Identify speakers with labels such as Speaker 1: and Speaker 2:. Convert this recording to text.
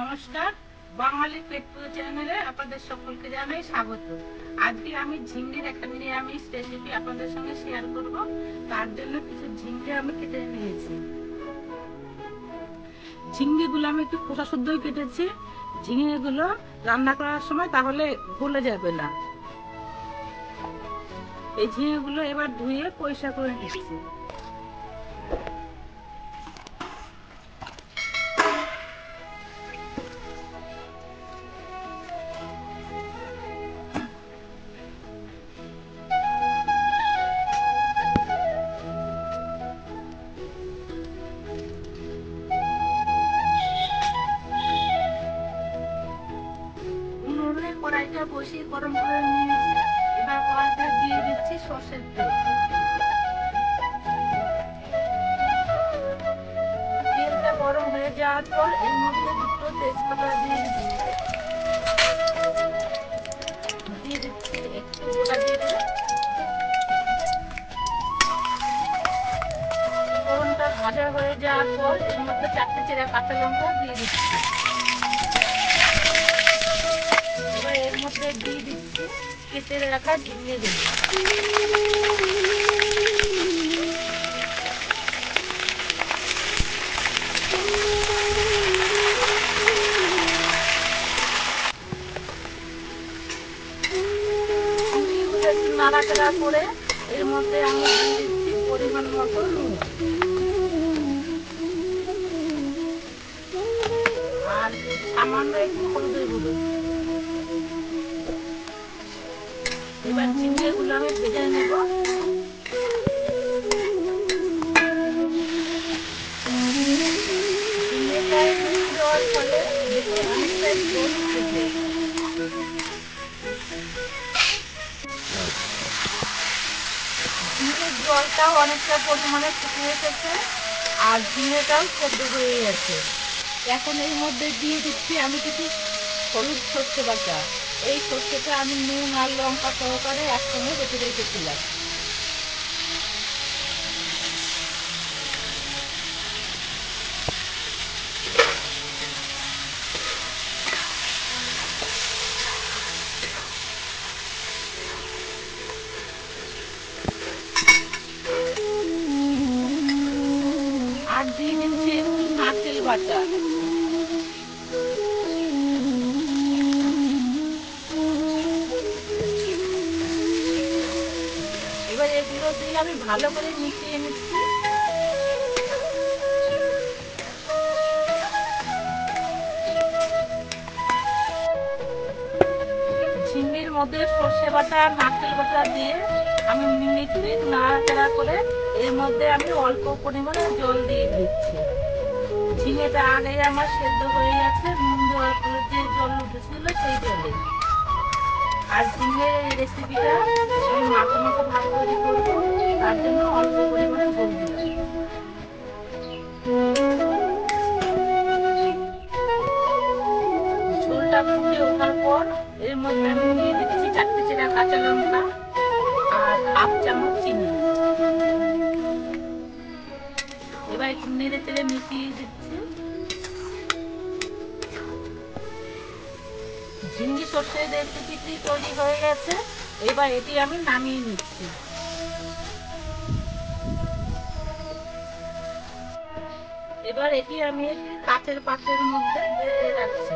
Speaker 1: নমস্কার, বাঙালি পেট পুজো চ্যানেলে আপনাদের সকলকে জানাই স্বাগত। আজকে আমি ঝিঙ্গের একটা নিরামিষ রেসিপি আপনাদের সঙ্গে শেয়ার করব। তার জন্য কিছু ঝিঙ্গে আমি কেটে নিয়েছি। ঝিঙ্গেগুলো আমি একটু খোসা শুদ্ধই কেটেছি। ঝিঙ্গেগুলো রান্না করার সময় তাহলে গলে যাবে না। এই ঝিঙ্গেগুলো এবার ধুয়ে পরিষ্কার করে নিচ্ছি। কড়াইটা বসিয়ে গরম করে নিয়েছি। এবার কড়াইতে দিয়ে দিচ্ছি সর্ষের তেল। তেলটা গরম হয়ে যাওয়ার পর এর মধ্যে দুটো তেজপাতা দিয়ে দিচ্ছি একটু গোটা জিরে। ফোড়নটা ভাজা হয়ে যাওয়ার পর এর মধ্যে 4টে চেরা কাঁচা লঙ্কা দিয়ে দিচ্ছি। এবার এর মধ্যে দিয়ে দিচ্ছি কেটে রাখা ঝিঙে গুলো। নাড়াচাড়া করে এর মধ্যে আমি দিয়ে দিচ্ছি পরিমাণ মতো নুন আর সামান্য একটু হলুদের গুঁড়ো। এবার ঝিঙে গুলো আমি ভেজে নেব। ঝিঙেটা দেওয়ার ফলে অনেকটা ঝোল উঠেছে। ঝিঙের জলটাও অনেকটা পরিমাণে ফুটে এসেছে আর ঝিঙেটাও সেদ্ধ হয়ে গেছে। এখন এর মধ্যে দিয়ে দিচ্ছি আমি কিছু হলুদ সর্ষে বাটা। এই সর্ষেটা আমি নুন আর লঙ্কা সহকারে একসঙ্গে বেটে রেখেছিলাম। আর দিয়ে দিচ্ছি একটু নারকেল বাটা। এবার এগুলো দিয়ে আমি ভালো করে মিশিয়ে নিচ্ছি। ঝিঙ্গের মধ্যে সর্ষে বাটা আর নারকেল বাটা দিয়ে আমি মিনিট নাড়াচাড়া করে এর মধ্যে আমি অল্প পরিমাণে জল দিয়ে দিচ্ছি। ঝিঙেটা আগে আমার সেদ্ধ হয়ে গেছে, নুন দেওয়ার ফলে যে জল উঠেছিল সেই জলে। আর ঝিঙের এই রেসিপিটা আমি মাখো মাখো ভাত তৈরি করবো, তার জন্য অল্প পরিমাণে জল দিলাম। ঝোলটা ফুটে ওঠার পর এর মধ্যে আমি দিয়ে দিচ্ছি 4টে চেরা কাঁচা লঙ্কা আর হাফ চামচ চিনি। এবার একটু নেড়ে চেড়ে মিশিয়ে দিচ্ছি। ঝিঙ্গি সর্ষের রেসিপিটি তৈরি হয়ে গেছে। এবার এটি আমি নামিয়ে নিচ্ছি। এবার এটি আমি কাচের পাত্রের মধ্যে ঢেলে রাখছি।